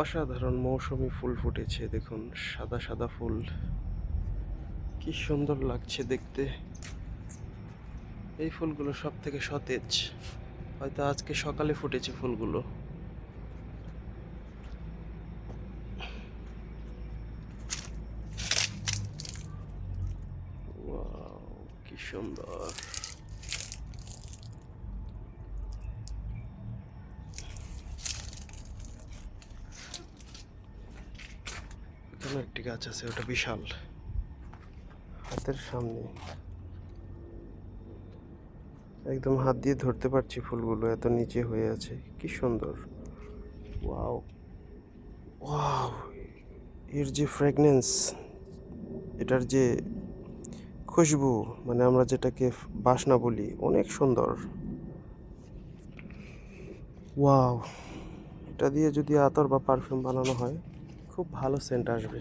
অসাধারণ মৌসুমী ফুল ফুটেছে, দেখুন সাদা সাদা ফুল, কি সুন্দর লাগছে দেখতে। এই ফুলগুলো সব থেকে সতেজ, হয়তো আজকে সকালে ফুটেছে ফুলগুলো। ওয়াও, কি সুন্দর। এখানে একটি গাছ আছে, ওটা বিশাল, হাতের সামনে, একদম হাত দিয়ে ধরতে পারছি ফুলগুলো, এত নিচে হয়ে আছে, কি সুন্দর। ওয়াও ওয়াও, এর যে ফ্র্যাগনেন্স, এটার যে খুশবু, মানে আমরা যেটাকে বাসনা বলি, অনেক সুন্দর। ওয়াও, এটা দিয়ে যদি আতর বা পারফিউম বানানো হয়, খুব ভালো সেন্ট আসবে।